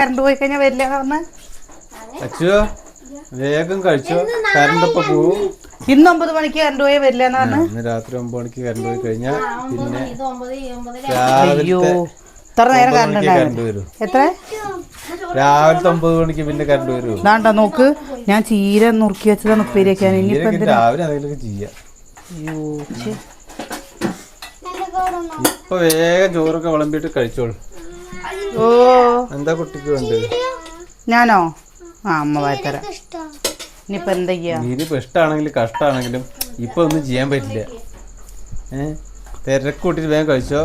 Current പോയി കഴിഞ്ഞാൽ വരില്ല പറഞ്ഞ അച്ഛോ വേഗം കഴിച്ചോ, കറണ്ട് ഇപ്പൊ പോവും. ഇന്ന് 9 മണിക്ക് കറണ്ട് പോയാൽ വരില്ല എന്നാണ്. ഇന്ന് രാത്രി 9 മണിക്ക് കറണ്ട് പോയി കഴിഞ്ഞാൽ പിന്നെ അയ്യോ ഇത്ര നേരം കറണ്ട് വരും. എത്ര രാവിലത്തെ 9 മണിക്ക് പിന്നെ കറണ്ട് വരും. ഇതാണ്ടാ നോക്ക്, ഞാൻ ചീര നുറുക്കി വെച്ചതാണ് ഉപ്പേരി വെക്കാൻ. ഇനിയിപ്പോ രാവിലെ അതെങ്കിലും ചെയ്യാം. ഇപ്പൊ വേഗം ചോറൊക്കെ വിളമ്പിട്ട് കഴിച്ചോളൂ. ഓ എന്താ കുട്ടിക്ക് വേണ്ടത്? ഞാനോ? അമ്മ വായിത്തരാം. ഇനിയിപ്പോ എന്താ ചെയ്യാ? ഇനിയിപ്പോ ഇഷ്ടാണെങ്കിലും കഷ്ടാണെങ്കിലും ഇപ്പൊ ഒന്നും ചെയ്യാൻ പറ്റില്ല. തിരക്ക് കൂട്ടിട്ട് വേഗം കഴിച്ചോ.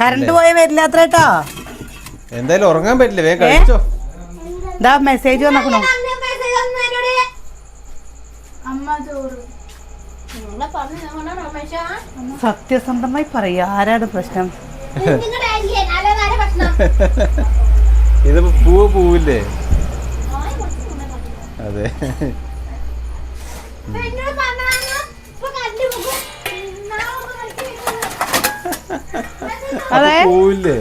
കറണ്ട് പോയ വരില്ലാത്ര കേട്ടോ. എന്തായാലും ഉറങ്ങാൻ പറ്റില്ല, വേഗം കഴിച്ചോ. ഇതാ മെസ്സേജ് വന്നോ. സത്യസന്ധമായി പറയാ, ആരാണ് പ്രശ്നം? ഇതിപ്പോ പൂവില്ലേ? അതെ പൂവില്ലേ?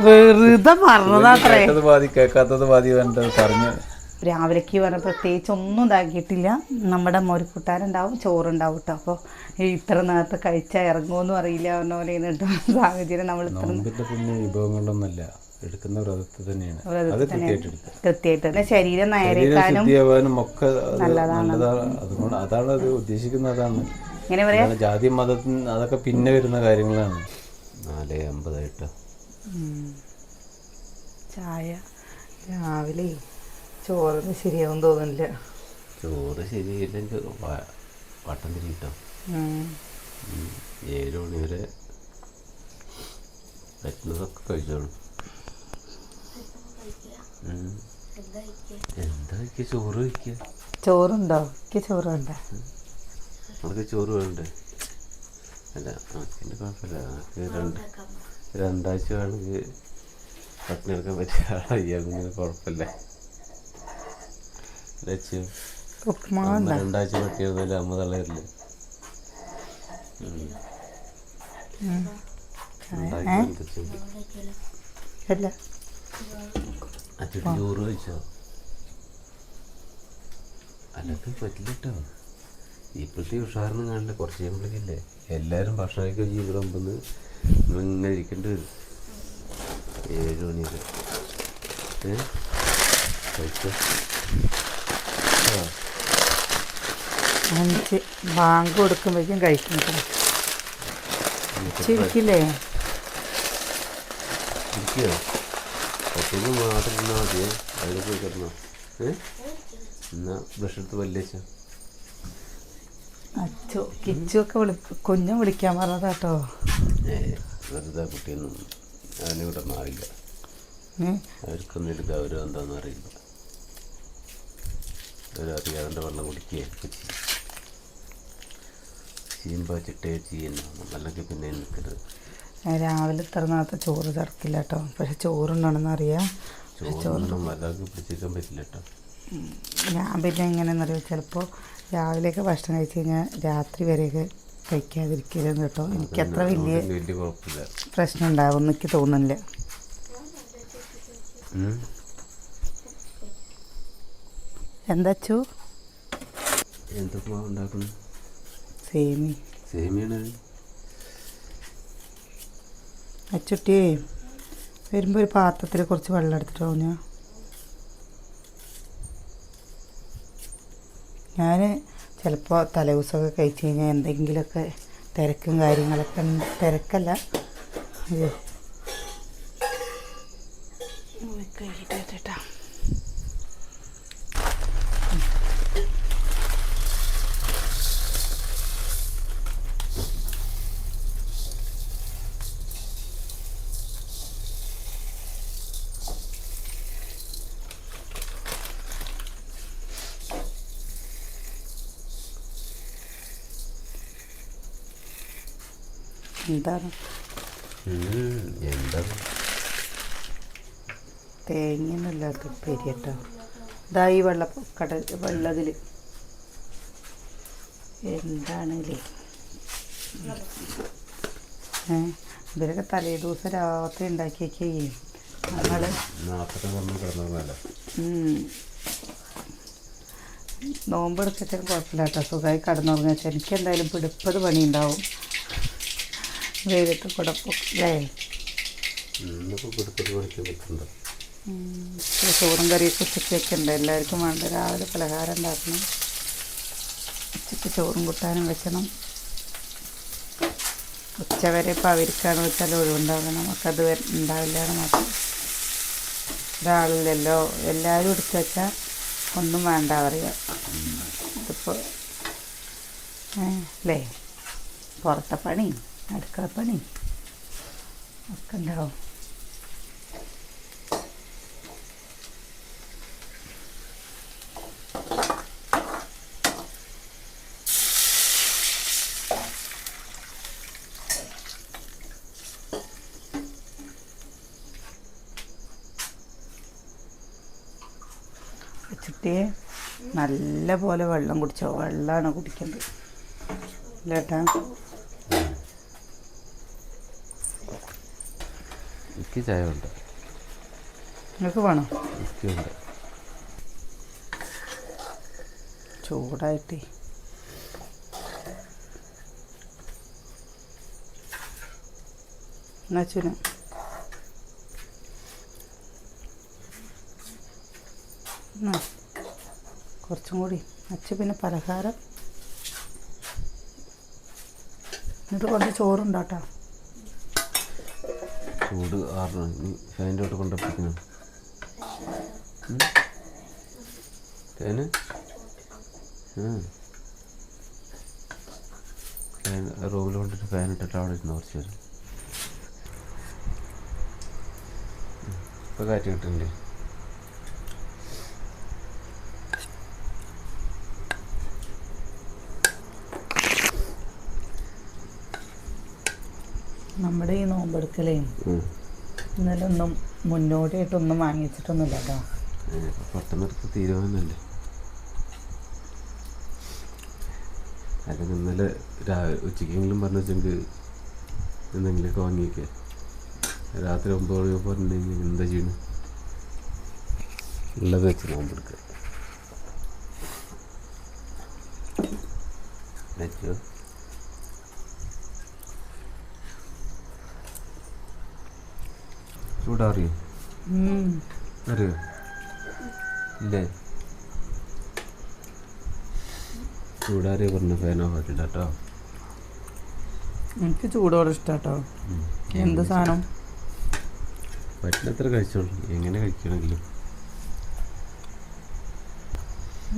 വെറുതെ പറഞ്ഞതാത്രേ. കേൾക്കാത്തത് പാതി പറഞ്ഞു. രാവിലേക്ക് പറഞ്ഞ പ്രത്യേകിച്ച് ഒന്നും ഇതാക്കിയിട്ടില്ല. നമ്മുടെ മോരിക്കൂട്ടാനുണ്ടാവും, ചോറുണ്ടാവും കേട്ടോ. അപ്പോൾ ഇത്ര നേരത്തെ കഴിച്ചാൽ ഇറങ്ങുമെന്നും അറിയില്ല പറഞ്ഞ പോലെ കേട്ടോ സാഹചര്യം. നമ്മൾ വിഭവങ്ങളൊന്നുമല്ല എടുക്കുന്ന വ്രതത്തിൽ തന്നെയാണ്. കൃത്യമായിട്ട് ശരീരം നേരെക്കാനും ഒക്കെ നല്ലതാണ്. അതുകൊണ്ട് അതാണ് അത് ഉദ്ദേശിക്കുന്നത്. അതാണ് ഇങ്ങനെ പറയാ. ജാതി മതത്തിന് അതൊക്കെ പിന്നെ വരുന്ന കാര്യങ്ങളാണ്. 4:50 ചായ രാവിലെ ചോറൊന്നും ശരിയാവും തോന്നുന്നില്ല. ചോറ് ശരിയില്ലെങ്കിൽ വട്ടം തിരിട്ടോ. 7 മണി വരെ പറ്റുന്നതൊക്കെ കഴിച്ചോളൂ. എന്താ ചോറ് കഴിക്കുക? ചോറുണ്ടോ? ചോറ് വേണ്ട. നമുക്ക് ചോറ് വേണ്ടേ? അല്ല എനിക്കെൻ്റെ കുഴപ്പമില്ല. എനിക്ക് 2 ആഴ്ച വേണമെങ്കിൽ പട്ടിണി എടുക്കാൻ പറ്റിയ ആളാണ്. കുഴപ്പമില്ല. 2 ആഴ്ച പട്ടിയിരുന്നില്ല അമ്മ തള്ളയല്ലേ. അച്ഛൻ ചോറ് കഴിച്ചോ? അല്ലത് പറ്റില്ല കേട്ടോ. ഇപ്പോഴത്തെ ഉഷാറിനും കാണില്ല. കുറച്ച് കഴിയുമ്പോഴേക്കില്ലേ എല്ലാവരും ഭക്ഷണമൊക്കെ ജീവിതം മുമ്പ് ഇങ്ങനെ ഇരിക്കേണ്ടി വരും. 7 മണി വരെ കഴിച്ചോ. 5 ബാങ്ക് കൊടുക്കുമ്പോഴേക്കും കഴിക്കണം. ശരിക്കില്ലേ ഇരിക്കുകയോ? ഒറ്റയ്ക്ക് മാത്രം ഇരുന്നാൽ മതിയേ. അതിൽ പോയി കിടന്നോ. എന്നാൽ ബ്രഷ് എടുത്ത് പല്ലേച്ചോ. അച്ചോ കിച്ചൊക്കെ കുഞ്ഞും വിളിക്കാൻ പറഞ്ഞതാട്ടോ. വെറുതെ കുട്ടിയൊന്നും അതിനിവിടെ മാറില്ല. അവർക്കൊന്നും ഒരു ഗൗരവം എന്താണെന്ന് അറിയില്ല. അവരറിയാതെ വെള്ളം കുടിക്കുകയൊക്കെ ചെയ്യുമ്പോൾ ചിട്ടേ ചെയ്യുന്നു. അല്ലെങ്കിൽ പിന്നെ നിൽക്കരുത്. രാവിലെ ഇത്ര നേരത്തെ ചോറ് ചേർക്കില്ല കേട്ടോ. പക്ഷെ ചോറുണ്ടാണെന്ന് അറിയാം. ചോറൊന്നും വല്ലാതെ പിടിച്ചിരിക്കാൻ പറ്റില്ല കേട്ടോ. ഞാൻ പിന്നെ എങ്ങനെയെന്നറിയാം, ചിലപ്പോൾ രാവിലെയൊക്കെ ഭക്ഷണം കഴിച്ച് കഴിഞ്ഞാൽ രാത്രി വരെയൊക്കെ കഴിക്കാതിരിക്കരുത് കേട്ടോ. എനിക്കത്ര വലിയ പ്രശ്നം ഉണ്ടാവുമെന്ന് എനിക്ക് തോന്നുന്നില്ല. എന്താ അച്ചു? എന്തൊക്കെ ഉണ്ടാക്കുന്നു? സേമിയാണ് അച്ചുട്ടിയേ. വരുമ്പോൾ ഒരു പാത്രത്തിൽ കുറച്ച് വെള്ളം എടുത്തിട്ടോ. ഞാൻ ചിലപ്പോൾ തലേദിവസമൊക്കെ കഴിച്ച് കഴിഞ്ഞാൽ എന്തെങ്കിലുമൊക്കെ തിരക്കും കാര്യങ്ങളൊക്കെ തിരക്കല്ല. അയ്യോ കഴിയിട്ട് വെച്ചിട്ടാ. എന്താണ് തേങ്ങയൊന്നുമില്ലാത്ത ഉപ്പേരി കേട്ടോ. ഇതാ ഈ വെള്ളതിൽ എന്താണല്ലേ ഇവരൊക്കെ തലേ ദിവസം രാത്രി ഉണ്ടാക്കിയൊക്കെ ഞങ്ങൾ നോമ്പെടുത്തിട്ടും കുഴപ്പമില്ല കേട്ടോ, സുഖമായി കടന്നുറങ്ങുക വെച്ചാൽ എനിക്ക് എന്തായാലും പിടിപ്പത് പണി ഉണ്ടാവും. വെയിലത്ത് കുടപ്പം അല്ലേ, ചോറും കറിയൊക്കെ ഉച്ചയ്ക്കൊക്കെ ഉണ്ട്. എല്ലാവർക്കും വേണ്ട രാവിലെ പലഹാരം ഉണ്ടാക്കണം, ഉച്ചയ്ക്ക് ചോറും കൂട്ടാനും വെക്കണം. ഉച്ചവരെ ഇപ്പോൾ അവർക്കാണ് വെച്ചാൽ ഒഴിവുണ്ടാകണം, നമുക്കത് ഉണ്ടാവില്ല എന്ന് മാത്രം. ഒരാളില്ലല്ലോ, എല്ലാവരും എടുത്ത് വെച്ചാൽ ഒന്നും വേണ്ട പറയുക. ഇതിപ്പോൾ അല്ലേ, പുറത്തെ പണി അടുക്കളപ്പണി ഒക്കെ ഉണ്ടാവും. വെച്ചിട്ടേ നല്ല പോലെ വെള്ളം കുടിച്ചോ, വെള്ളമാണ് കുടിക്കേണ്ടത് ഇല്ലേട്ടാ. എനിക്ക് ചായ ഉണ്ട്, നിങ്ങൾക്ക് വേണോ? എനിക്കുണ്ട്. ചൂടായിട്ടേ എന്നാച്ചുന കുറച്ചും കൂടി അച്ഛ. പിന്നെ പലഹാരം എന്നിട്ട് കുറച്ച് ചോറുണ്ടാട്ടോ. ചൂട് ആറണം, ഫാനിൻ്റെ തൊട്ട് കൊണ്ടുപോയിക്കണം. ഫാന് റൂമിൽ കൊണ്ടിട്ട് ഫാൻ ഇട്ടിട്ട് അവിടെ ഇരുന്ന് കുറച്ച് നേരം. ഇപ്പോൾ കാറ്റ് കിട്ടുന്നില്ലേ? നമ്മുടെ ഈ നോമ്പെടുക്കലേ ഇന്നലെ ഒന്നും മുന്നോടിയായിട്ടൊന്നും വാങ്ങിച്ചിട്ടൊന്നുമില്ല കേട്ടോ. പെട്ടെന്നെടുത്ത് തീരുമാനമല്ലേ. അല്ലെങ്കിൽ ഇന്നലെ ഉച്ചക്കെങ്കിലും പറഞ്ഞു വെച്ചെങ്കിൽ എന്തെങ്കിലുമൊക്കെ വാങ്ങിക്കുക. രാത്രി 9 മണി പറഞ്ഞു കഴിഞ്ഞാൽ എന്താ ചെയ്യണം, ഉള്ളത് വെച്ച് നോമ്പെടുക്കുക. വെച്ചോ ചൂടാറിയോ? അറിയോ? ഇല്ലേ? ചൂടാറിയ പറഞ്ഞ ഫാൻ ഓഫ് ആക്കില്ല കേട്ടോ. എനിക്ക് ചൂടോടെ ഇഷ്ടം കേട്ടോ. എന്ത് സാധനം പറ്റുന്നത്ര കഴിച്ചോളൂ, എങ്ങനെ കഴിക്കണമെങ്കിലും.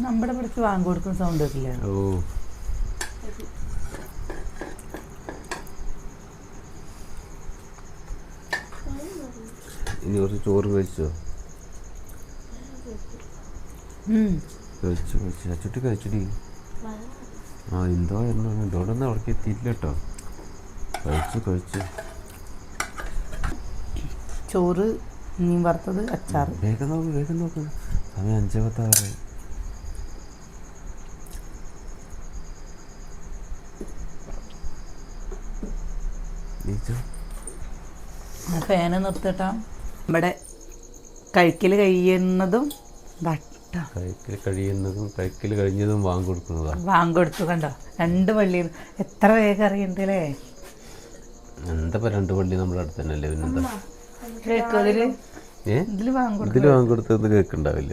നമ്മുടെ ഇവിടേക്ക് വാങ്ങി കൊടുക്കുന്ന സൗണ്ട് കേട്ടില്ല. ഓ ഇനി കുറച്ച് ചോറ് കഴിച്ചോ? കഴിച്ചു അച്ചുട്ടി കഴിച്ചടി. ആ എന്തോ ഇതോടൊന്നും അവിടേക്ക് എത്തിയിട്ടില്ല കേട്ടോ. കഴിച്ചു ചോറ്, മീൻ വറുത്തത്, അച്ചാർ. വേഗം നോക്ക് സമയം 5:10. ഫാന് നിർത്തിട്ടാ ഇവിടെ കഴിക്കൽ കഴിയുന്നതും കഴിക്കൽ കഴിഞ്ഞതും വാങ്ങിക്കൊടുത്തു കണ്ടോ. 2 പള്ളി എത്ര വേഗം അറിയണ്ടല്ലേ. എന്താ 2 പള്ളി നമ്മുടെ അടുത്ത് തന്നെയല്ലേ. പിന്നെന്താ ഇതില് വാങ്ങിക്കൊടുത്തത് കേൾക്കുണ്ടാവില്ല.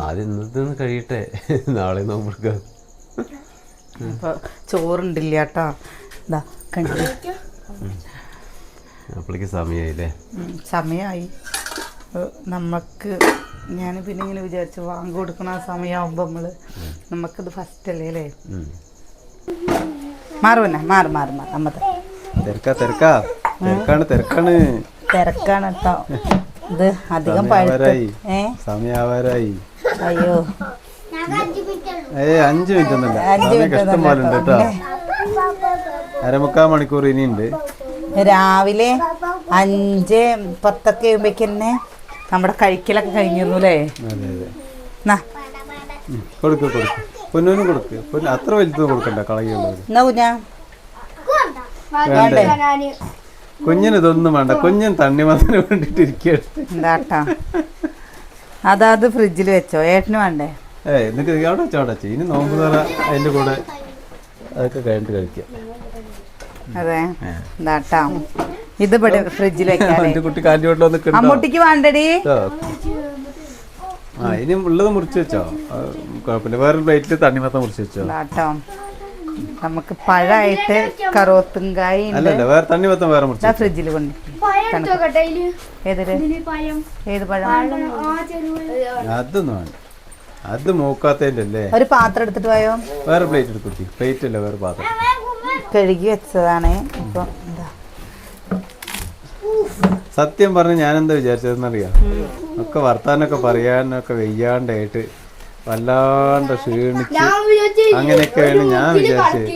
ആദ്യം ഇന്നത്തെ കഴിയട്ടെ, നാളെ നോമ്പെടുക്കാം. അപ്പോൾ ചോറുണ്ടില്ല കേട്ടോ. ഇതാ കണ്ടു അപ്പോഴേക്ക് സമയമായില്ലേ? സമയമായി നമുക്ക്. ഞാൻ പിന്നെ ഇങ്ങനെ വിചാരിച്ചു വാങ്ങി കൊടുക്കണ ആ സമയമാകുമ്പോൾ നമുക്കത് ഫസ്റ്റ് അല്ലേ അല്ലേ. മാറുവന്നെ മാറി അമ്മത്തെ തിരക്കാണ് കേട്ടോ. ഇത് അധികം സമയാവാറായി. അയ്യോ 5 മിനിറ്റ് ഒന്നുമില്ല, ഇഷ്ടം പോലെ ഉണ്ട് കേട്ടോ. 1/4 മണിക്കൂർ ഇനിയുണ്ട്. രാവിലെ 5:10 ആകുമ്പോഴേക്കന്നെ നമ്മുടെ കഴിക്കലൊക്കെ കഴിഞ്ഞിരുന്നു അല്ലേ. കൊടുക്കും പൊന്നൂനും കൊടുക്ക്. അത്ര വലുത് കൊടുക്കണ്ട, കളയുള്ളത്. എന്നാ കുഞ്ഞാ വേണ്ടേ? കുഞ്ഞിന് ഇതൊന്നും വേണ്ട. കുഞ്ഞൻ തണ്ണിമത്തന് വേണ്ടിട്ട് ഇരിക്കുകയാണ്. എന്താട്ടാ അതാത് ഫ്രിഡ്ജിൽ വെച്ചോ, ഏട്ടന് വേണ്ടേ? എന്നിട്ട് അവിടെ വെച്ചോ, അവിടെ വെച്ചു. ഇനി നോമ്പ് തുറ അതിന്റെ കൂടെ അതൊക്കെ കഴിഞ്ഞിട്ട് കഴിക്കാം. അതെ എന്താട്ടാ ഇത് ഫ്രിഡ്ജിൽ വെക്കാം. എന്റെ കുട്ടി കാലിന്റെ വീട്ടിൽ വന്നിട്ട് അമ്മൂട്ടിക്ക് വേണ്ടടി. ഇനി ഉള്ളത് മുറിച്ച് വെച്ചോ, കുഴപ്പമില്ല. വേറൊരു പ്ലേറ്റിൽ തണ്ണിമത്തം മുറിച്ച് വെച്ചോ. എന്താട്ടോ നമുക്ക് പഴമായിട്ട് കറുവത്തുംകായി അല്ലല്ല, വേറെ തണ്ണിമത്തം വേറെ മുറിച്ച് ഫ്രിഡ്ജിൽ കൊണ്ട്. ഏത് പഴം? അതൊന്നും വേണ്ട, അത് മൂക്കാത്തതിന്റെ അല്ലേ. ഒരു പാത്രം എടുത്തിട്ട് പോയോ? വേറെ പ്ലേറ്റ് എടുക്കുത്തി. പ്ലേറ്റ് അല്ല, വേറെ പാത്രം. കഴുകി വെച്ചതാണ്. ഇപ്പൊ എന്താ സത്യം പറഞ്ഞ് ഞാൻ എന്താ വിചാരിച്ചതെന്നറിയാം, ഒക്കെ വർത്താനൊക്കെ പറയാനൊക്കെ വെയ്യാണ്ടായിട്ട് വല്ലാണ്ട് ക്ഷീണിച്ച് അങ്ങനെയൊക്കെയാണ് ഞാൻ വിചാരിച്ചത്.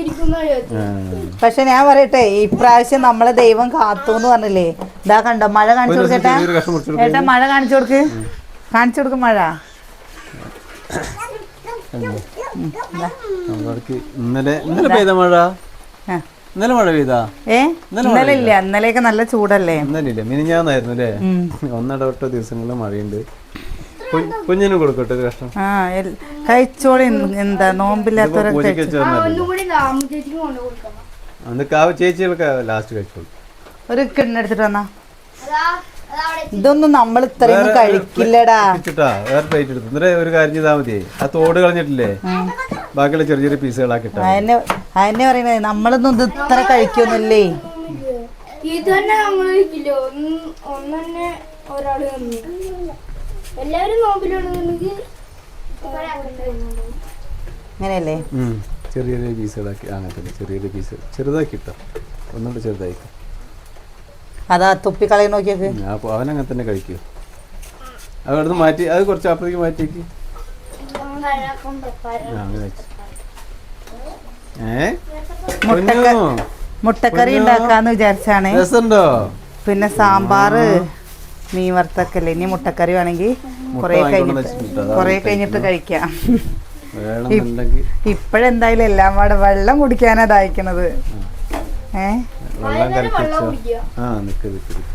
പക്ഷെ ഞാൻ പറയട്ടെ, ഇപ്രാവശ്യം നമ്മളെ ദൈവം കാത്തു എന്ന് പറഞ്ഞില്ലേ. ഇതാ കണ്ടോ മഴ കാണിച്ചു കൊടുക്കട്ടെ. ഏട്ടാ മഴ കാണിച്ചു കൊടുക്ക്, കാണിച്ചു കൊടുക്കും മഴ. ഇന്നലെ പെയ്ത മഴ, ഇന്നലെ മഴ പെയ്താ? ഇന്നലെ ഇല്ല, ഇന്നലെയൊക്കെ നല്ല ചൂടല്ലേ. ഇന്നലെ ഇല്ല, മിനിഞ്ഞാന്നായിരുന്നു അല്ലേ. ഒന്നിടവിട്ട ദിവസങ്ങളിൽ മഴയുണ്ട്. കുഞ്ഞിനും കൊടുക്കട്ടെ ഒരു കഷ്ണം. കഴിച്ചോളി. എന്താ നോമ്പില്ലാത്തവരൊക്കെ ചേച്ചികളൊക്കെ ലാസ്റ്റ് കഴിച്ചോളൂ. ഒരു കിണ്ണെടുത്തിട്ട് വന്നാ. ഇതൊന്നും നമ്മൾ ഇത്രയൊന്നും കഴിക്കില്ലടാ. വേറെ പ്ലേറ്റ് എടുത്തു. ഒരു കാര്യം ചെയ്താൽ മതി, ആ തോട് കളഞ്ഞിട്ടില്ലേ, ബാക്കിയുള്ള ചെറിയ ചെറിയ പീസുകളാക്കിട്ടാ. അതിനെ പറയുന്നത് നമ്മളൊന്നും ഇത് ഇത്ര കഴിക്കൊന്നുമില്ലേ. അങ്ങനെയല്ലേ? ചെറിയ ചെറിയ പീസുകളാക്കി. അങ്ങനെ തന്നെ ചെറിയ ചെറിയ പീസ് ചെറുതാക്കി ഇട്ടോ, ഒന്നുകൂടെ ചെറുതായി. അതാ തുപ്പി കളയാൻ നോക്കിയൊക്കെ. അവനങ്ങനെ തന്നെ കഴിക്കൂ. അത് അവിടുന്ന് മാറ്റി, അത് കുറച്ച് അപ്പുറത്തേക്ക് മാറ്റിയേക്ക്. മുട്ടക്കറി ഉണ്ടാക്കാന്ന് വിചാരിച്ചാണ്. രസമുണ്ടോ? പിന്നെ സാമ്പാറ്, മീൻ വറുത്തൊക്കെയല്ലേ. ഇനി മുട്ടക്കറി വേണമെങ്കിൽ കൊറേ കഴിഞ്ഞിട്ട് കഴിക്കാം. ഇപ്പഴെന്തായാലും എല്ലാം പാടെ വെള്ളം കുടിക്കാനാ ദാഹിക്കണത്.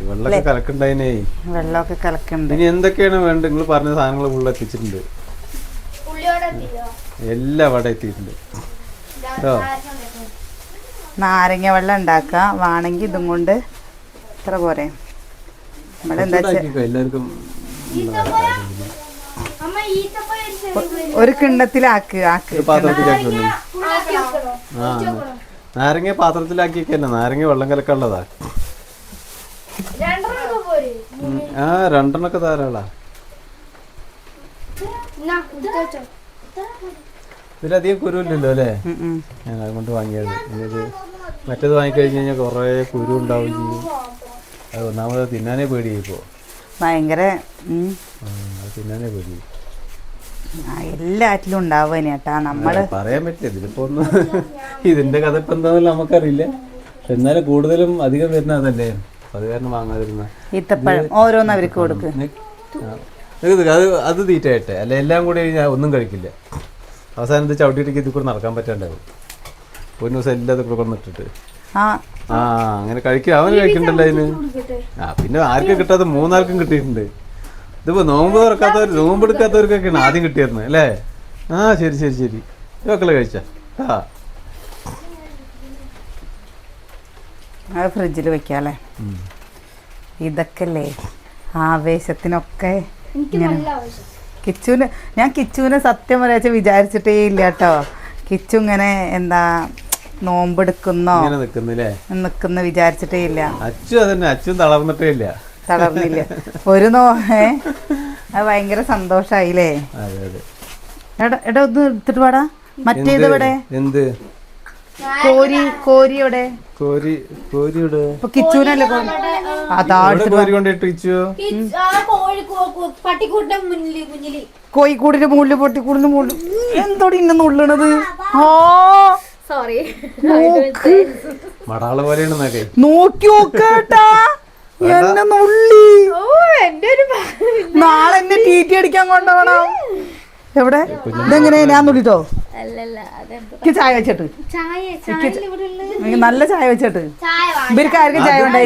വെള്ളമൊക്കെ കലക്കണ്ടേ. വെള്ളമൊക്കെ കലക്കണ്ട്. ഇനി എന്തൊക്കെയാണ് വേണ്ടത്? നിങ്ങൾ പറഞ്ഞ സാധനങ്ങൾ ഫുള്ള് എത്തിച്ചിട്ടുണ്ട്. എല്ലാം അവിടെ എത്തിയിട്ടുണ്ട്. നാരങ്ങ വെള്ളം ഉണ്ടാക്കാം വേണമെങ്കിൽ. ഇതും കൊണ്ട് ഇത്ര പോരെ. നമ്മളെന്താ എല്ലാവർക്കും ഒരു കിണ്ണത്തിലാക്ക്. പാത്രത്തിലാക്കി. നാരങ്ങ പാത്രത്തിലാക്കിയൊക്കെ നാരങ്ങ വെള്ളം കലക്കാനുള്ളതാ. രണ്ടെണ്ണൊക്കെ ധാരാളാ. ഇതിലധികം കുരുവില്ലല്ലോ അല്ലേ? ഞാൻ അതുകൊണ്ട് വാങ്ങിയത്. ഇത് മറ്റേത് വാങ്ങിക്കഴിഞ്ഞ് കഴിഞ്ഞാൽ കുറേ കുരു ഉണ്ടാവുകയും ചെയ്യും. അത് ഒന്നാമത് തിന്നാനേ പേടിയായിപ്പോ. ഭയങ്കര തിന്നാനേ പേടി. എല്ലാറ്റിലും ഉണ്ടാവുക നമ്മള് പറയാൻ പറ്റില്ല. ഇതിലിപ്പോ ഒന്ന് ഇതിന്റെ കഥ ഇപ്പൊ എന്താണെന്ന് നമുക്കറിയില്ല. എന്നാലും കൂടുതലും അധികം വരുന്ന അതല്ലേ, അത് കാരണം വാങ്ങാതിരുന്ന. ഈത്തപ്പഴം ഓരോന്ന് അവർക്ക് കൊടുക്ക്. അത് തീറ്റായിട്ടെ അല്ല, എല്ലാം കൂടി ഞാൻ ഒന്നും കഴിക്കില്ല. അവസാനം ഇത് ചവിട്ടിയിട്ടേക്ക് ഇത് കൂടെ നടക്കാൻ പറ്റാണ്ടാവും. ഒരു ദിവസം എല്ലാം ഇത് കൂടെ കൊണ്ടിട്ടിട്ട് അങ്ങനെ കഴിക്കുക. അവന് കഴിക്കണ്ടല്ലോ അതിന്. പിന്നെ ആർക്കും കിട്ടാതെ മൂന്നാൾക്കും കിട്ടിയിട്ടുണ്ട്. ഇതിപ്പോ നോമ്പ് തുറക്കാത്തവർ, നോമ്പ് എടുക്കാത്തവർക്കൊക്കെയാണ് ആദ്യം കിട്ടിയിരുന്നത് അല്ലേ? ശരി ശരി ശരി. മക്കളെ കഴിച്ചാ ഫ്രിഡ്ജിൽ വെക്കാല്ലേ. ഇതൊക്കെ അല്ലേ ആവേശത്തിനൊക്കെ. കിച്ചുവിനെ സത്യം പറയാച്ച വിചാരിച്ചിട്ടേ ഇല്ല കേട്ടോ. കിച്ചു ഇങ്ങനെ എന്താ നോമ്പെടുക്കുന്നോ നിക്കുന്ന വിചാരിച്ചിട്ടേ ഇല്ല. അച്ഛൻ തളർന്നിട്ടേ ഇല്ല. തളർന്നില്ല ഒരു അത് ഭയങ്കര സന്തോഷായില്ലേ. എടാ ഒന്ന് എടുത്തിട്ട് പാടാ. മറ്റേത് ഇവിടെ കോരിയുടെ കിച്ചൂനല്ലേ കോഴിക്കൂടിന്റെ മുകളിൽ പട്ടിക്കൂടിന്റെ മുകളിൽ എന്തോടി ഇന്നെ നുള്ളണത്. നോക്കി നോക്കട്ടാ എന്നെ നുള്ളി. നാളെ എന്നെ ടീറ്റി അടിക്കാൻ കൊണ്ടുപോകണം. എവിടെ ഇതെങ്ങനെ ഞാൻ നുള്ളിട്ടോ? എനിക്ക് ചായ വെച്ചിട്ട് എനിക്ക് നല്ല ചായ വെച്ചിട്ട് ഇവർക്ക് ആർക്കും ചായ വേണ്ട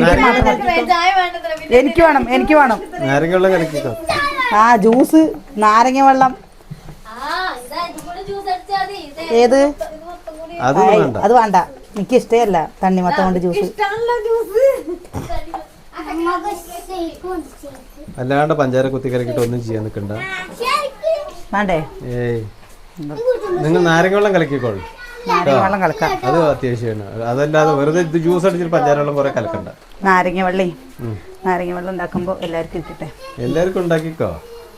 എനിക്ക് മാത്രം എനിക്ക് വേണം നാരങ്ങ വെള്ളം കലക്കിക്കോ. ആ ജ്യൂസ് നാരങ്ങ വെള്ളം ഏത് അത് വേണ്ട. അത് വേണ്ട, എനിക്ക് ഇഷ്ടമല്ല തണ്ണിമത്തം കൊണ്ട് ജ്യൂസ്. അല്ലാണ്ട് പഞ്ചാര കുത്തി കലക്കിട്ട് ഒന്നും ചെയ്യാൻ നിൽക്കണ്ട. വേണ്ടേ? ഏയ് നിങ്ങൾ നാരങ്ങ വെള്ളം കലക്കിക്കോളൂ. നാരങ്ങ വെള്ളം കലക്കാം, അത് അത്യാവശ്യമാണ്. അതല്ലാതെ വെറുതെ ഇത് ജ്യൂസ് അടിച്ചിട്ട് പഞ്ചാര വെള്ളം കുറെ കലക്കണ്ട. നാരങ്ങ വെള്ളം ഉണ്ടാക്കുമ്പോ എല്ലാവർക്കും ഇരിക്കട്ടെ. എല്ലാവർക്കും ഉണ്ടാക്കിക്കോ.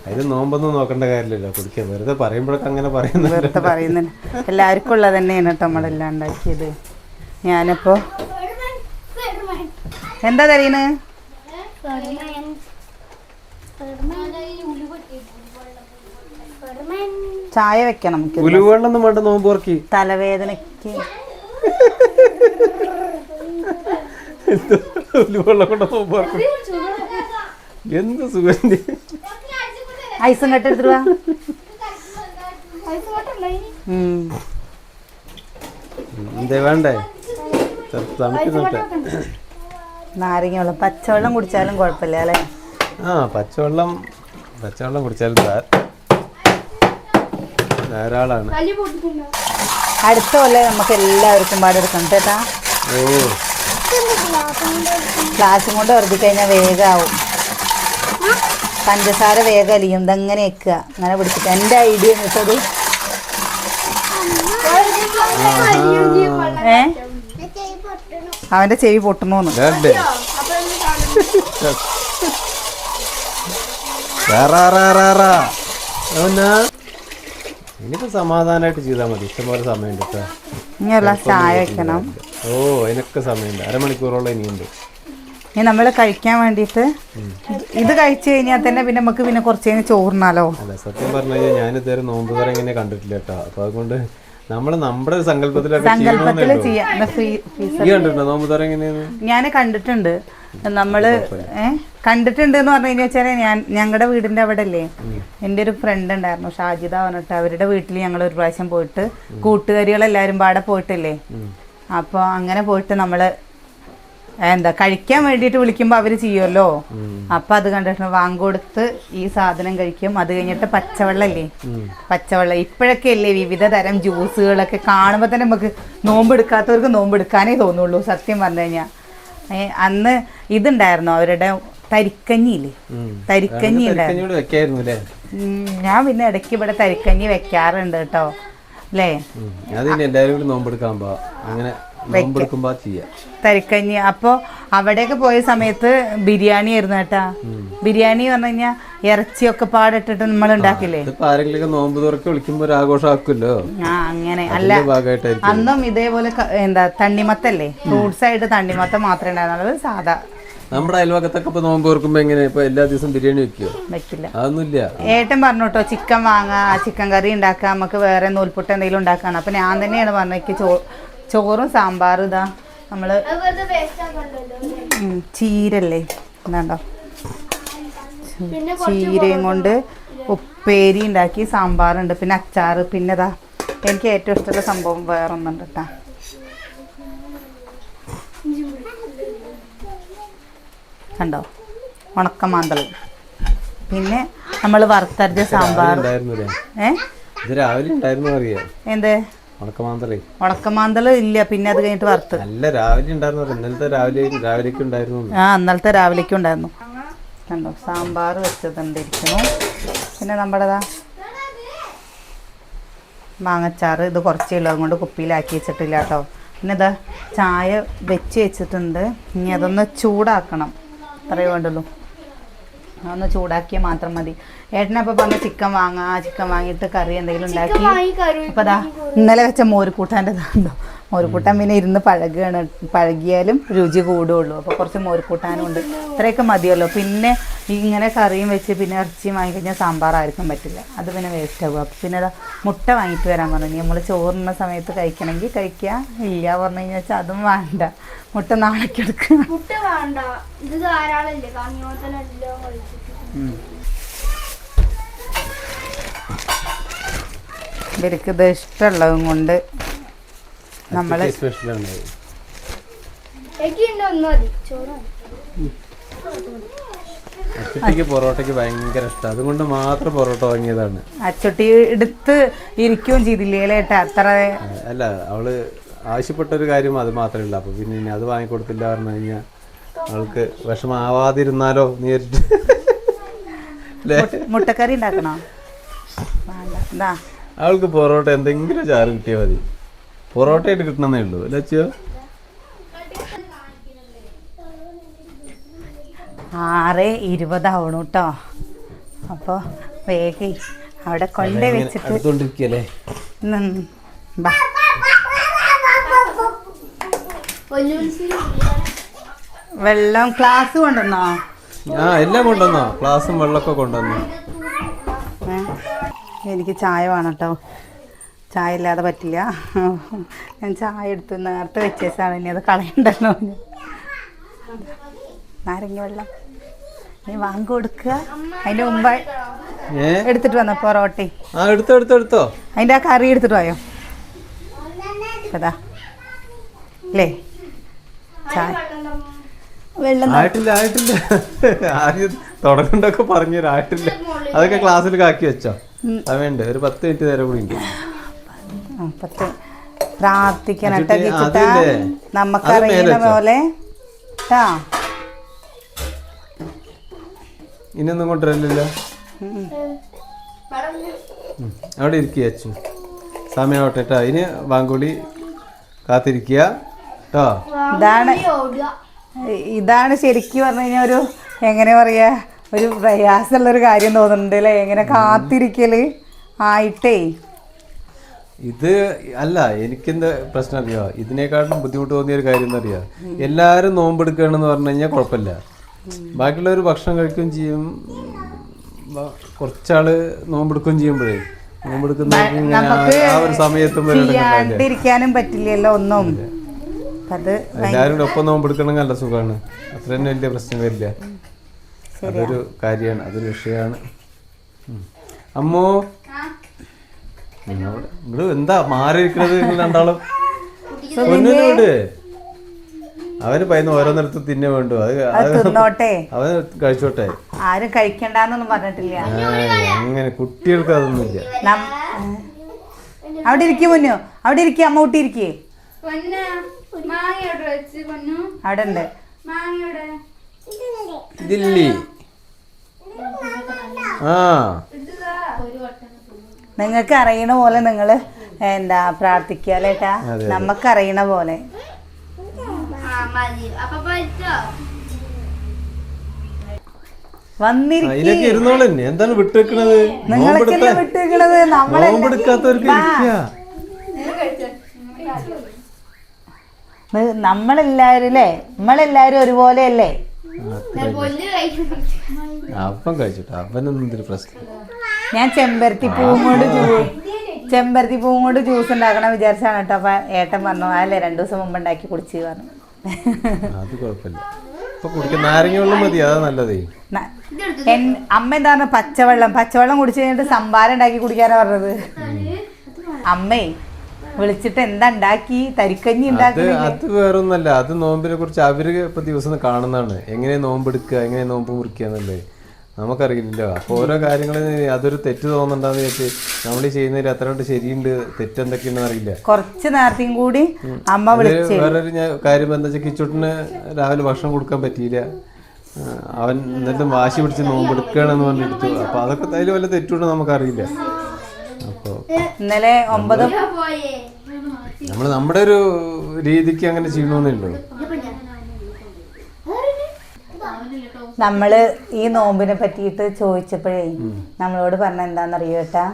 അതിന് നോമ്പൊന്നും നോക്കേണ്ട കാര്യമില്ലല്ലോ, കുടിക്കാൻ. വെറുതെ പറയുമ്പോഴൊക്കെ അങ്ങനെ പറയുന്നില്ല. എല്ലാവർക്കും ഉള്ളത് തന്നെയാണ് കേട്ടോ നമ്മളെല്ലാം ഉണ്ടാക്കിയത്. ഞാനിപ്പോ എന്താ തരീണ്? ചായ വെക്കണം. ഉലുവെള്ളൊന്നും വേണ്ട നോമ്പ് തുറക്കി. തലവേദനക്ക് ഉലുവെള്ളം കൊണ്ട് നോമ്പ് തുറക്കും. എന്ത് സുഗന്ധി. ഐസും കട്ടെടുത്തിട്ട് വാ. എന്തേ വേണ്ടേ? തണുക്കുന്നുണ്ട്. നാരങ്ങ വെള്ളം, പച്ചവെള്ളം കുടിച്ചാലും കുഴപ്പമില്ല അല്ലേ? ആ പച്ചവെള്ളം കുടിച്ചാലും ധാരാളാണ്. അടുത്ത പോലെ നമുക്ക് എല്ലാവർക്കും പാടെടുക്കണം കേട്ടാ. ഓ ഗ്ലാസും കൊണ്ട് ഉറതി കഴിഞ്ഞാൽ വേഗമാവും. പഞ്ചസാര വേഗം അലിയും. ഇതെങ്ങനെ വെക്കുക, അങ്ങനെ പിടിച്ചിട്ട്. എൻ്റെ ഐഡിയ എന്നിട്ടത് അവന്റെ ചെവി പൊട്ടണോന്ന്. എനിക്ക് സമാധാനമായിട്ട് ചെയ്താൽ മതി. ഇഷ്ടംപോലെ സമയമുണ്ട് കേട്ടോ. ഇനിയുള്ള ചായ വെക്കണം. ഓ അതിനൊക്കെ സമയമുണ്ട്. അരമണിക്കൂറോളം ഇനിയുണ്ട്. ഇനി നമ്മൾ കഴിക്കാൻ വേണ്ടിയിട്ട് ഇത് കഴിച്ചു കഴിഞ്ഞാൽ തന്നെ പിന്നെ നമുക്ക് പിന്നെ കുറച്ച് കഴിഞ്ഞ് ചോറിനാലോ. അല്ല സത്യം പറഞ്ഞു കഴിഞ്ഞാൽ ഞാനിതുവരെ നോമ്പ് തുറ ഇങ്ങനെ കണ്ടിട്ടില്ല കേട്ടോ. അപ്പൊ അതുകൊണ്ട് നമ്മുടെ സങ്കല്പത്തിലൊക്കെ നോമ്പ് തുറ എങ്ങനെയാണ് ഞാൻ കണ്ടിട്ടുണ്ട്. നമ്മള് കണ്ടിട്ടുണ്ട് എന്ന് പറഞ്ഞു കഴിഞ്ഞാൽ ഞങ്ങളുടെ വീടിന്റെ അവിടെ അല്ലേ, എൻ്റെ ഒരു ഫ്രണ്ട് ഉണ്ടായിരുന്നു ഷാജിദ പറഞ്ഞിട്ട്. അവരുടെ വീട്ടിൽ ഞങ്ങൾ ഒരു പ്രാവശ്യം പോയിട്ട് കൂട്ടുകാരികളെല്ലാരും പാടെ പോയിട്ടില്ലേ. അപ്പോൾ അങ്ങനെ പോയിട്ട് നമ്മള് കഴിക്കാൻ വേണ്ടിയിട്ട് വിളിക്കുമ്പോൾ അവര് ചെയ്യുമല്ലോ. അപ്പൊ അത് കണ്ടിട്ട് വാങ്ങിക്കൊടുത്ത് ഈ സാധനം കഴിക്കും. അത് കഴിഞ്ഞിട്ട് പച്ചവെള്ളല്ലേ, പച്ചവെള്ളം ഇപ്പോഴൊക്കെ അല്ലേ വിവിധ തരം ജ്യൂസുകളൊക്കെ കാണുമ്പോൾ തന്നെ നമുക്ക് നോമ്പെടുക്കാത്തവർക്ക് നോമ്പെടുക്കാനേ തോന്നുള്ളൂ സത്യം പറഞ്ഞു കഴിഞ്ഞാൽ. അന്ന് ഇതുണ്ടായിരുന്നു അവരുടെ തരിക്കഞ്ഞിയില്ലേ, തരിക്കഞ്ഞി ഉണ്ടായിരുന്നു. ഞാൻ പിന്നെ ഇടയ്ക്ക് ഇവിടെ തരിക്കഞ്ഞി വെക്കാറുണ്ട് കേട്ടോ അല്ലേ. തരിക്കഞ്ഞി. അപ്പോൾ അവിടെയൊക്കെ പോയ സമയത്ത് ബിരിയാണി ആയിരുന്നു കേട്ടാ. ബിരിയാണി പറഞ്ഞു കഴിഞ്ഞാൽ ഇറച്ചിയൊക്കെ പാടിട്ടിട്ട് നമ്മൾ ഉണ്ടാക്കില്ലേ. അങ്ങനെ അല്ല, അന്നും ഇതേപോലെ തണ്ണിമത്തല്ലേ, ഫ്രൂട്ട്സ് ആയിട്ട് തണ്ണിമത്തം മാത്രമേ ഉണ്ടായിരുന്നുള്ളൂ. സാധാ നമ്മുടെ അയൽവക്കത്തൊക്കെ നോമ്പ് ഓർക്കുമ്പോ എങ്ങനെ ഇപ്പൊ എല്ലാ ദിവസവും ബിരിയാണി വെക്കില്ല? അതൊന്നുമില്ല. ഏട്ടൻ പറഞ്ഞു കേട്ടോ ചിക്കൻ വാങ്ങാ, ചിക്കൻ കറി ഉണ്ടാക്കാം, നമുക്ക് വേറെ നൂൽപുട്ട് എന്തെങ്കിലും ഉണ്ടാക്കാണ്. അപ്പൊ ഞാൻ തന്നെയാണ് പറഞ്ഞ ചോറും സാമ്പാറും ഇതാ നമ്മള് ചീരല്ലേ എന്താണ്ടോ ചീരയും കൊണ്ട് ഉപ്പേരി ഉണ്ടാക്കി, സാമ്പാറുണ്ട്, പിന്നെ അച്ചാറ്, പിന്നെ ഇതാ എനിക്ക് ഏറ്റവും ഇഷ്ടമുള്ള സംഭവം വേറൊന്നുണ്ട് കേട്ടാ. കണ്ടോ ഉണക്കമാന്തൾ, പിന്നെ നമ്മൾ വറുത്തരച്ച സാമ്പാർ. എന്ത് ഉണക്കമാന്തൾ ഇല്ല, പിന്നെ അത് കഴിഞ്ഞിട്ട് വറുത്ത്. ഇന്നലത്തെ രാവിലേക്കും ഉണ്ടായിരുന്നു. കണ്ടോ സാമ്പാർ വെച്ചതുണ്ടിരിക്കുന്നു. പിന്നെ നമ്മുടെതാ മാങ്ങച്ചാറ്, ഇത് കുറച്ചേ ഉള്ളൂ, അതുകൊണ്ട് കുപ്പിയിലാക്കി വെച്ചിട്ടില്ല കേട്ടോ. പിന്നെ ഇതാ ചായ വെച്ചിട്ടുണ്ട്. ഇനി അതൊന്ന് ചൂടാക്കണം, അത്രയേ വേണ്ടുള്ളൂ. അതൊന്ന് ചൂടാക്കിയാൽ മാത്രം മതി. ഏട്ടനപ്പോൾ പറഞ്ഞ ചിക്കൻ വാങ്ങിയിട്ട് കറി എന്തെങ്കിലും ഉണ്ടാക്കി. അപ്പോൾ അതാ ഇന്നലെ വെച്ച മോരുകൂട്ടാൻ്റെ ഇതാണ്ടോ, മോരുകൂട്ടാൻ പിന്നെ ഇരുന്ന് പഴകിയാലും രുചി കൂടുകയുള്ളൂ. അപ്പോൾ കുറച്ച് മോരുകൂട്ടാനും ഉണ്ട്, ഇത്രയൊക്കെ മതിയല്ലോ. പിന്നെ ഇങ്ങനെ കറിയും വെച്ച് പിന്നെ ഇറച്ചിയും വാങ്ങിക്കഴിഞ്ഞാൽ സാമ്പാറായിരിക്കും പറ്റില്ല, അത് പിന്നെ വേസ്റ്റ് ആകും. അപ്പോൾ പിന്നെ മുട്ട വാങ്ങിയിട്ട് വരാൻ പറഞ്ഞു. നമ്മൾ ചോറുന്ന സമയത്ത് കഴിക്കണമെങ്കിൽ കഴിക്കുക, ഇല്ല പറഞ്ഞു കഴിഞ്ഞാൽ വെച്ചാൽ അതും വേണ്ട, മുട്ട നാളേക്ക് എടുക്കുക. ഇവർക്ക് ഇത് ഇഷ്ടമുള്ളതും കൊണ്ട് നമ്മൾ സ്പെഷ്യലാണ്. അച്ചുട്ടിക്ക് പൊറോട്ടയ്ക്ക് ഭയങ്കര ഇഷ്ടം, അതുകൊണ്ട് മാത്രം പൊറോട്ട വാങ്ങിയതാണ്. അച്ചുട്ടി എടുത്ത് ഇരിക്കുകയും ചെയ്തില്ലേ ഏട്ടാ അത്ര. അല്ല, അവള് ആവശ്യപ്പെട്ട ഒരു കാര്യം അത് മാത്രമേ ഉള്ളൂ. അപ്പൊ പിന്നെ ഇനി അത് വാങ്ങിക്കൊടുത്തില്ല പറഞ്ഞു കഴിഞ്ഞാൽ അവൾക്ക് വിഷമാവാതിരുന്നാലോ നേരിട്ട്. മുട്ടക്കറി ഉണ്ടാക്കണോ? വേണ്ട. എന്താ അവൾക്ക് പൊറോട്ട എന്തെങ്കിലും ചാറ് കിട്ടിയാൽ മതി. പൊറോട്ട ആയിട്ട് കിട്ടണമെന്നേ ഉള്ളൂ അല്ലേ അച്ഛയോ? 6:20 ആവണു കേട്ടോ. അപ്പോൾ വേഗം അവിടെ കൊണ്ടേ വെച്ചിട്ട് എടുത്തോണ്ടിരിക്കല്ലേ. വെള്ളം ക്ലാസ് കൊണ്ടുവന്നോ? എല്ലാം കൊണ്ടുവന്നോ? ക്ലാസ്സും വെള്ളമൊക്കെ കൊണ്ടുവന്നു. എനിക്ക് ചായ വേണം കേട്ടോ. ചായ ഇല്ലാതെ പറ്റില്ല. ഞാൻ ചായ എടുത്ത് നേരത്തെ വെച്ചേച്ചാണ്, ഇനി അത് കളയണ്ടല്ലോ. നാരങ്ങ വെള്ളം നീ വാങ്ങി കൊടുക്കുക. അതിന്റെ മുമ്പ് എടുത്തിട്ട് വന്നോ പൊറോട്ട? എടുത്തോ. അതിന്റെ ആ കറി എടുത്തിട്ട് പോയോ? അതാ അല്ലേ ചായ വെള്ളം ആയിട്ടില്ല. ആദ്യം തുടങ്ങണ്ടൊക്കെ പറഞ്ഞു ആയിട്ടില്ല. അതൊക്കെ ക്ലാസ്സിൽ കാക്കി വെച്ചോ. അത് വേണ്ട, ഒരു 10 മിനിറ്റ് നേരം കൂടി ഉണ്ട്. പ്രാർത്ഥിക്കാനട്ടെ നമുക്കറിയുന്ന പോലെ. ഇനിയൊന്നും കൊണ്ടുവരില്ലല്ലോ. അവിടെ ഇരിക്കുക അച്ചു, സമയമാവട്ടെ കേട്ടോ. ഇനി വാങ്കുളി കാത്തിരിക്കുക കേട്ടോ. ഇതാണ് ശരിക്കും പറഞ്ഞു കഴിഞ്ഞാൽ ഒരു എങ്ങനെ പറയാ, ഒരു പ്രയാസമുള്ളൊരു കാര്യം തോന്നുന്നുണ്ട് അല്ലേ? എങ്ങനെ കാത്തിരിക്കല് ആയിട്ടേ. ഇത് അല്ല, എനിക്കെന്താ പ്രശ്നം അറിയോ? ഇതിനേക്കാളും ബുദ്ധിമുട്ട് തോന്നിയ ഒരു കാര്യം എന്താ അറിയാ, എല്ലാവരും നോമ്പെടുക്കുകയാണെന്ന് പറഞ്ഞു കഴിഞ്ഞാൽ കുഴപ്പമില്ല. ബാക്കിയുള്ളവർ ഭക്ഷണം കഴിക്കുകയും ചെയ്യും, കുറച്ചാള് നോമ്പെടുക്കുകയും ചെയ്യുമ്പോഴേ നോമ്പെടുക്കുന്ന ആ ഒരു സമയത്തും ഇരിക്കാനും പറ്റില്ലല്ലോ ഒന്നും. എല്ലാവരും ഒപ്പം നോമ്പെടുക്കണമെങ്കിൽ നല്ല സുഖമാണ്. അത്ര തന്നെ വലിയ പ്രശ്നം വരില്ല. അതൊരു കാര്യമാണ്, അതൊരു വിഷയമാണ്. അമ്മോ നിങ്ങള് എന്താ മാറിയിരിക്കണത്? നിങ്ങൾ രണ്ടാളും പൊന്നിനോട് അവന് പയ്യുന്ന ഓരോന്നിടത്ത് തിന്നെ വേണ്ടു. തിന്നോട്ടെ, അവന് കഴിച്ചോട്ടെ. ആരും കഴിക്കണ്ടെന്നൊന്നും പറഞ്ഞിട്ടില്ല. അങ്ങനെ കുട്ടികൾക്ക് അതൊന്നുമില്ല. അവിടെ ഇരിക്കും മുന്നോ, അവിടെ ഇരിക്കും. അമ്മ ഊട്ടി ഇരിക്കേ. അവിടെ ഉണ്ട് ദില്ലി. നിങ്ങൾക്ക് അറിയണ പോലെ നിങ്ങള് എന്താ പ്രാർത്ഥിക്കാലേട്ടാ, നമ്മക്കറിയണ പോലെ. ഇരുന്നോളന്നെ, എന്താണ് വിട്ടുവെക്കണത്? നിങ്ങളൊക്കെ വിട്ടുവെക്കണത് നോമ്പെടുക്കാത്തവർക്ക് നമ്മളെല്ലാരും അല്ലേ, നമ്മളെല്ലാരും ഒരുപോലെ അല്ലേ? അപ്പം കഴിച്ചിട്ട് അവനൊന്നും എന്തൊരു പ്രശ്നം. ഞാൻ ചെമ്പരത്തി പൂവും കൊണ്ട് ജ്യൂസ് ഉണ്ടാക്കണം വിചാരിച്ചാണ് കേട്ടോ. അപ്പൊ ഏട്ടൻ പറഞ്ഞു അല്ലേ 2 ദിവസം മുമ്പ് ഉണ്ടാക്കി കുടിച്ച് പറഞ്ഞു. അത് കുഴപ്പമില്ല, ഇപ്പൊ കുടിക്കാൻ നാരങ്ങ വെള്ളം മതി, അതാ നല്ലതേ. അമ്മ എന്താണ് പച്ചവെള്ളം കുടിച്ചു കഴിഞ്ഞിട്ട് സംഭാരം ഉണ്ടാക്കി കുടിക്കാനാ പറഞ്ഞത്. അമ്മേ വിളിച്ചിട്ട് എന്താ ഉണ്ടാക്കി, തരിക്കഞ്ഞി ഉണ്ടാക്കി. അത് വേറൊന്നല്ല, അത് നോമ്പിനെ കുറിച്ച് അവര് ഇപ്പൊ ദിവസം കാണുന്നതാണ്. എങ്ങനെ നോമ്പെടുക്കുക, എങ്ങനെ നോമ്പ് മുറിക്കുക നമുക്കറിയില്ലല്ലോ. അപ്പൊ ഓരോ കാര്യങ്ങൾ അതൊരു തെറ്റ് തോന്നണ്ടെന്ന് വെച്ച് നമ്മൾ ചെയ്യുന്നതിൽ അത്ര ശരിയുണ്ട്, തെറ്റെന്തൊക്കെയാണെന്ന് അറിയില്ല. കുറച്ച് നേരത്തെയും കൂടി അമ്മ വിളിച്ചു. വേറൊരു കാര്യം എന്താ വെച്ചാൽ കിച്ചോട്ടിന് രാവിലെ ഭക്ഷണം കൊടുക്കാൻ പറ്റിയില്ല. അവൻ എന്നിട്ടും വാശി പിടിച്ച് നോമ്പെടുക്കുകയാണെന്ന് പറഞ്ഞെടുത്തു. അപ്പൊ അതൊക്കെ അതിൽ വല്ല തെറ്റുകൊണ്ട് നമുക്കറിയില്ല. അപ്പൊ ഇന്നലെ 9 നമ്മള് നമ്മുടെ ഒരു രീതിക്ക് അങ്ങനെ ചെയ്യണമെന്നുള്ളൂ. നമ്മള് ഈ നോമ്പിനെ പറ്റിയിട്ട് ചോദിച്ചപ്പോഴേ നമ്മളോട് പറഞ്ഞ എന്താന്നറിയോ ഏട്ടാ,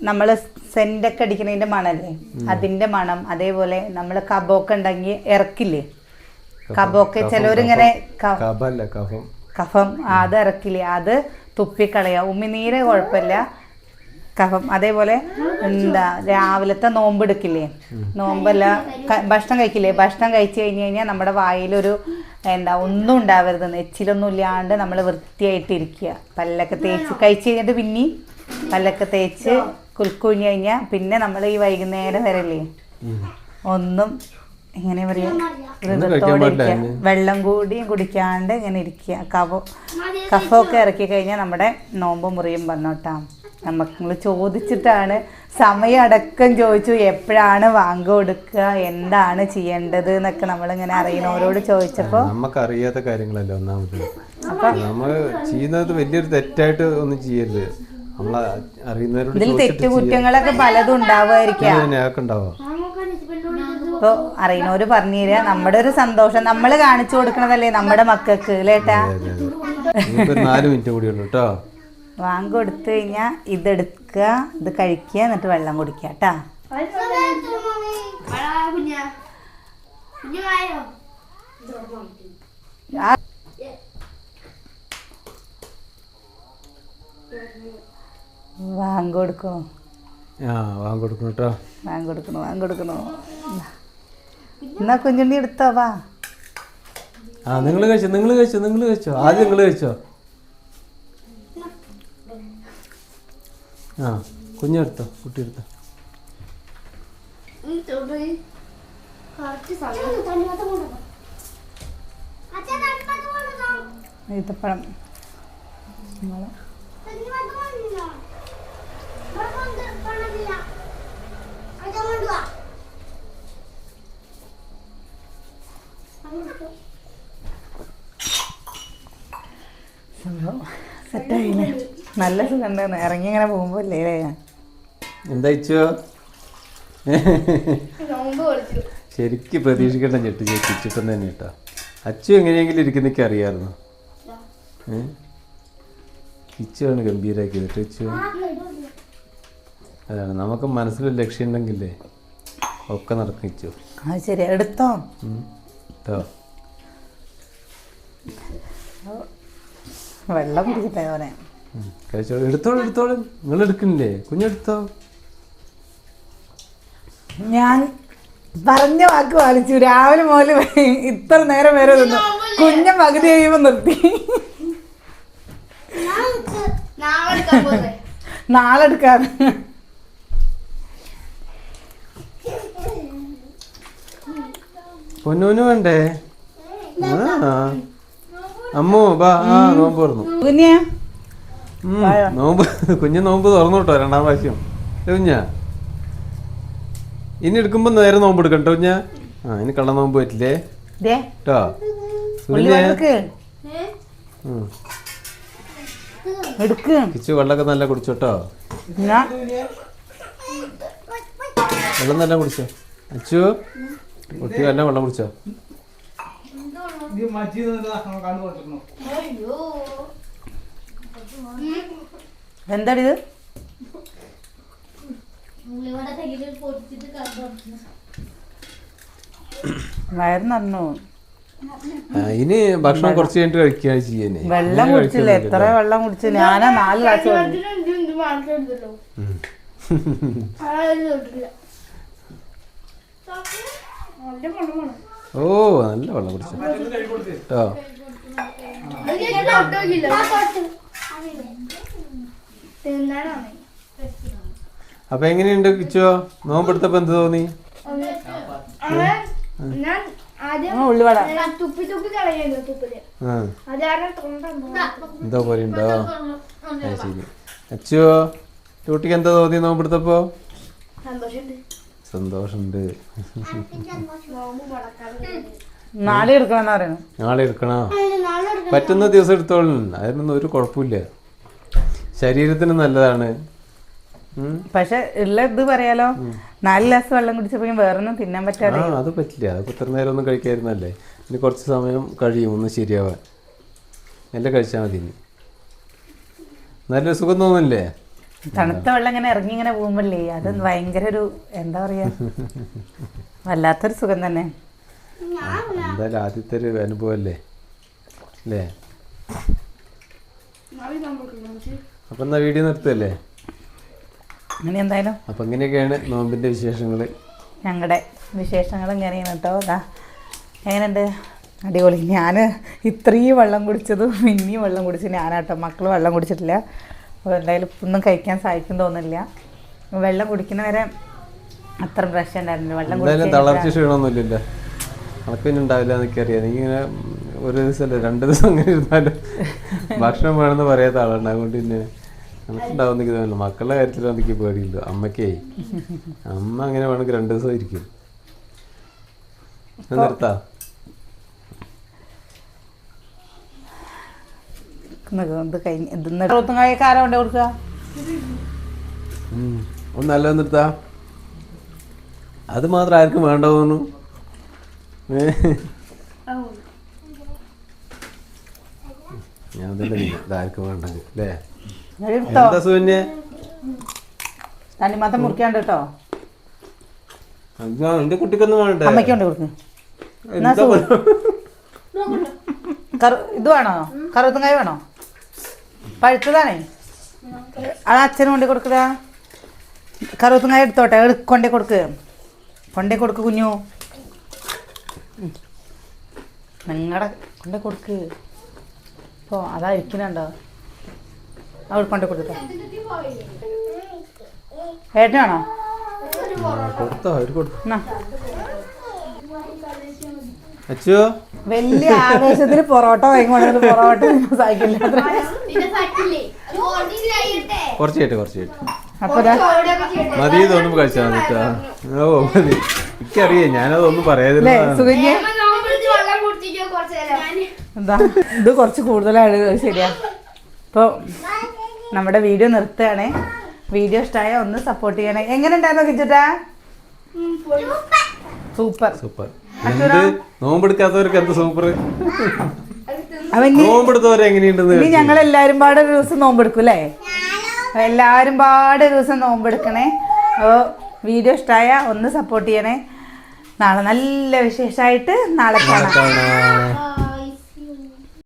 നമ്മള് സെന്റൊക്കെ അടിക്കുന്നതിന്റെ മണല്ലേ, അതിന്റെ മണം. അതേപോലെ നമ്മള് കബൊക്കെ ഉണ്ടെങ്കിൽ ഇറക്കില്ലേ, കബൊക്കെ ചിലവരിങ്ങനെ കഫം അത് ഇറക്കില്ലേ, അത് തുപ്പിക്കളയാ. ഉമ്മിനീര് കുഴപ്പമില്ല, കഫം. അതേപോലെ എന്താ രാവിലത്തെ നോമ്പ് എടുക്കില്ലേ, നോമ്പല്ല ഭക്ഷണം കഴിക്കില്ലേ, ഭക്ഷണം കഴിച്ചു കഴിഞ്ഞ് കഴിഞ്ഞാൽ നമ്മുടെ വായിലൊരു എന്താ ഒന്നും ഉണ്ടാവരുത്, നെച്ചിലൊന്നും ഇല്ലാണ്ട് നമ്മൾ വൃത്തിയായിട്ട് ഇരിക്കുക. പല്ലൊക്കെ തേച്ച് കഴിച്ച് കഴിഞ്ഞിട്ട് പിന്നെയും പല്ലൊക്കെ തേച്ച് കുൽക്കുഴിഞ്ഞ് കഴിഞ്ഞാൽ പിന്നെ നമ്മൾ ഈ വൈകുന്നേരം വരല്ലേ ഒന്നും എങ്ങനെ പറയാ വ്രതത്തോടെ ഇരിക്കുക, വെള്ളം കൂടിയും കുടിക്കാണ്ട് ഇങ്ങനെ ഇരിക്കുക. കഫമൊക്കെ ഇറക്കി കഴിഞ്ഞാൽ നമ്മുടെ നോമ്പ് മുറിയും വന്നോട്ടാ. നമ്മൾ ചോദിച്ചിട്ടാണ്, സമയം അടക്കം ചോദിച്ചു എപ്പോഴാണ് വാങ്ങ് കൊടുക്കുക, എന്താണ് ചെയ്യേണ്ടത് എന്നൊക്കെ നമ്മളിങ്ങനെ അറിയണവരോട് ചോദിച്ചപ്പോൾ നമുക്കറിയാത്ത കാര്യങ്ങളല്ലേ ഒന്നാമത്. നമ്മൾ ചെയ്യുന്നത് വലിയൊരു തെറ്റായിട്ട് ഒന്നും ചെയ്യരുത്. നമ്മൾ അറിയുന്നവരോട് ഇതിൽ തെറ്റുകുറ്റങ്ങളൊക്കെ പലതും ഉണ്ടാവുമായിരിക്കാം. ഇപ്പോൾ അറിയണവര് പറഞ്ഞു തരിക, നമ്മുടെ ഒരു സന്തോഷം നമ്മൾ കാണിച്ചു കൊടുക്കണതല്ലേ നമ്മുടെ മക്കൾക്ക് ലേട്ടാ. 4 മിനിറ്റ് കൂടി ഉള്ളു കേട്ടോ. വാങ്ങി കൊടുത്തു കഴിഞ്ഞാൽ ഇതെടുക്കുക, ഇത് കഴിക്കുക, എന്നിട്ട് വെള്ളം കുടിക്കുക കേട്ടാ. വാങ്ങി കൊടുക്കണോ? വാങ്ങി കൊടുക്കണം കേട്ടോ. വാങ്ങി കൊടുക്കണോ? എന്നാ കുഞ്ഞുണ്ണി എടുത്തോ, വാ. നിങ്ങൾ കഴിച്ചോ ആദ്യം നിങ്ങൾ കഴിച്ചോ. കുഞ്ഞെടുത്തോ, കുട്ടി എടുത്തോ. ഈത്തപ്പഴം സെറ്റായില്ലേ? നല്ല സുഖം ഇറങ്ങി ഇങ്ങനെ പോകുമ്പോ അല്ലേ. എന്താ ശരിക്കും പ്രതീക്ഷിക്കേണ്ട ചെട്ടിച്ചിട്ടെന്ന് തന്നെ കേട്ടോ. അച്ചു എങ്ങനെയെങ്കിലും ഇരിക്കുന്നൊക്കെ അറിയാമായിരുന്നു. കിച്ചുവാണ് ഗംഭീരാക്കിയത് കിച്ചു. അതാണ് നമുക്ക് മനസ്സിലൊരു ലക്ഷ്യം ഉണ്ടെങ്കിലേ ഒക്കെ നടക്കും കിച്ചു. ശരി, എടുത്തോ. വെള്ളം കുടിച്ചിട്ടേ പോലെ കഴിച്ചോളൂ. എടുത്തോളൂ. നിങ്ങൾ എടുക്കണില്ലേ? കുഞ്ഞെടുത്തോ. ഞാൻ പറഞ്ഞ വാക്ക് പാലിച്ചു. രാവിലെ മുതൽ ഇത്ര നേരം വരെ തിന്നു. കുഞ്ഞ പകുതി കഴിയുമ്പോ നിർത്തി. നാളെ എടുക്കാതെ പൊന്നൂന് വേണ്ടേ? അമ്മോ ബാ. നോമ്പ് തുറന്നു നോമ്പ്. കുഞ്ഞ് നോമ്പ് തുറന്നു കേട്ടോ 2ാം പ്രാവശ്യം. കുഞ്ഞാ ഇനി എടുക്കുമ്പോ നേരെ നോമ്പ് എടുക്കണം കേട്ടോ. കുഞ്ഞാ ഇനി കള്ള നോമ്പ് പറ്റില്ലേ കേട്ടോ. കിച്ചു വെള്ളമൊക്കെ നല്ല കുടിച്ചോട്ടോ. വെള്ളം നല്ല കുടിച്ചോ അച്ചു. കുട്ടി നല്ല വെള്ളം കുടിച്ചോ. എന്താണിത്? വയറ് നിറഞ്ഞു. ഇനി ഭക്ഷണം കുറച്ച് കഴിഞ്ഞിട്ട് കഴിക്കുക ചെയ്യുന്നേ. വെള്ളം കുടിച്ചില്ല. എത്ര വെള്ളം കുടിച്ചു? ഞാനാ 4 ഗ്ലാസ്. ഓ നല്ല വെള്ളം കുടിച്ചു കേട്ടോ. അപ്പൊ എങ്ങനെയുണ്ട് കിച്ചോ? നോമ്പെടുത്തപ്പോ എന്ത് തോന്നി? എന്തോ പോലെ ഉണ്ടോ? ശരി. അച്ചോ കുട്ടിക്ക് എന്താ തോന്നി നോമ്പെടുത്തപ്പോ? സന്തോഷമുണ്ട്. നാളെ എടുക്കണമെന്ന് പറയുന്നു. നാളെ എടുക്കണോ? പറ്റുന്ന ദിവസം എടുത്തോളൂ. അതിനൊന്നും ഒരു കുഴപ്പമില്ല. ശരീരത്തിന് നല്ലതാണ്. പക്ഷെ ഉള്ള ഇത് പറയാലോ, 4 ഗ്ലാസ് വെള്ളം കുടിച്ചപ്പോ വേറൊന്നും തിന്നാൻ പറ്റാതെ. അത് പറ്റില്ല. അത് ഇത്ര നേരം ഒന്നും കഴിക്കായിരുന്നല്ലേ. ഇനി കുറച്ച് സമയം കഴിയും ഒന്ന് ശരിയാവാൻ. എല്ലാം കഴിച്ചാൽ മതി. നല്ലൊരു സുഖം തോന്നില്ലേ? തണുത്ത വെള്ളം ഇങ്ങനെ ഇറങ്ങി ഇങ്ങനെ പോകുമ്പോഴേ അത് ഭയങ്കര ഒരു എന്താ പറയാ, വല്ലാത്തൊരു സുഖം തന്നെ. എന്തായാലും ആദ്യത്തെ ഒരു അനുഭവം അല്ലേ അല്ലേ? അപ്പൊ എന്നാ വീഡിയോ നിർത്തല്ലേ? അങ്ങനെ എന്തായാലും അപ്പൊ ഇങ്ങനെയൊക്കെയാണ് നോമ്പിന്റെ വിശേഷങ്ങൾ. ഞങ്ങളുടെ വിശേഷങ്ങൾ ഇങ്ങനെയാണ് കേട്ടോ. എങ്ങനെയുണ്ട്? അടിപൊളി. ഞാൻ ഇത്രയും വെള്ളം കുടിച്ചതും ഇനിയും വെള്ളം കുടിച്ച് ഞാനാട്ടോ. മക്കൾ വെള്ളം കുടിച്ചിട്ടില്ല. അപ്പോൾ എന്തായാലും ഒന്നും കഴിക്കാൻ സാധിക്കും തോന്നില്ല. വെള്ളം കുടിക്കുന്ന വരെ അത്ര പ്രശ്നം ഉണ്ടായിരുന്നു. വെള്ളം എന്തായാലും തളർച്ച ക്ഷീണമൊന്നുമില്ലല്ലോ. അനക്ക് പിന്നെ ഉണ്ടാവില്ല എന്നൊക്കെ അറിയാം. നീ ഇങ്ങനെ ഒരു ദിവസമല്ല 2 ദിവസം അങ്ങനെ ഇരുന്നാലും ഭക്ഷണം വേണമെന്ന് പറയാത്ത ആളാണ്. അതുകൊണ്ട് പിന്നെ നമുക്കുണ്ടാവുന്ന തോന്നില്ല. മക്കളുടെ കാര്യത്തിൽ എനിക്ക് പേടിയില്ല. അമ്മക്കേ അമ്മ അങ്ങനെ വേണമെങ്കിൽ 2 ദിവസം ഇരിക്കും. നിർത്താ ആരാ കൊണ്ട് കൊടുക്കുക? ഒന്ന് നല്ലത് നിർത്താ. അത് മാത്രം ആർക്കും വേണ്ട തോന്നുന്നു. ഞാൻ തന്നെ ഇതാർക്കും വേണ്ടെങ്കിൽ അല്ലേ? എന്താ സുകന്യ തണ്ണിമത്തം മുറിക്കാണ്ട് കേട്ടോ. എന്റെ കുട്ടിക്കൊന്നും വേണ്ടേ? അമ്മയ്ക്ക് കൊണ്ട് കൊടുക്ക്. ഇത് വേണോ? കറുത്തുങ്കായ വേണോ? പഴുത്തതാണേ. അത് അച്ഛനും കൊണ്ടേ കൊടുക്കുക. കറുത്തുങ്കായ എടുത്തോട്ടെ. കൊണ്ടേ കൊടുക്ക്. കൊണ്ടേ കൊടുക്ക് കുഞ്ഞു. നിങ്ങളുടെ കൊണ്ടേ കൊടുക്ക്. ഇപ്പോൾ അതാ ഇരിക്കുന്നുണ്ടോ? അവിടെ കൊണ്ടേ കൊടുക്ക. ഏട്ടനാണോ? അച്ഛോ വലിയ ആവേശത്തിന് പൊറോട്ട വാങ്ങിക്കൊണ്ടു. പൊറോട്ട സഹിക്കില്ല. കുറച്ച് മതി തോന്നുമ്പോ കഴിച്ചാ മതിട്ടാ. ഓ മതി. എനിക്കറിയാം, ഞാനതൊന്നും പറയാതില്ല. സുകന്യ എന്താ ഇത് കുറച്ച് കൂടുതലാണ്. ശരിയാ. ഇപ്പോൾ നമ്മുടെ വീഡിയോ നിർത്തുകയാണേ. വീഡിയോ ഇഷ്ടമായ ഒന്ന് സപ്പോർട്ട് ചെയ്യണേ. എങ്ങനെ ഉണ്ടായിരുന്നു കിച്ചിട്ടാ? Super super. എന്ത് നോമ്പെടുക്കാത്തവർക്ക് എന്ത് സൂപ്പർ. നോമ്പെടുത്തവരെ എങ്ങനെയുണ്ടെന്ന് ഇനി ഞങ്ങൾ എല്ലാവരും പാടെ ഒരു ദിവസം നോമ്പെടുക്കും അല്ലേ? എല്ലാവരും പാടെ ഒരു ദിവസം നോമ്പെടുക്കണേ. അപ്പോൾ വീഡിയോ ഇഷ്ടമായ ഒന്ന് സപ്പോർട്ട് ചെയ്യണേ. നാളെ നല്ല വിശേഷമായിട്ട് നാളെ കാണാം.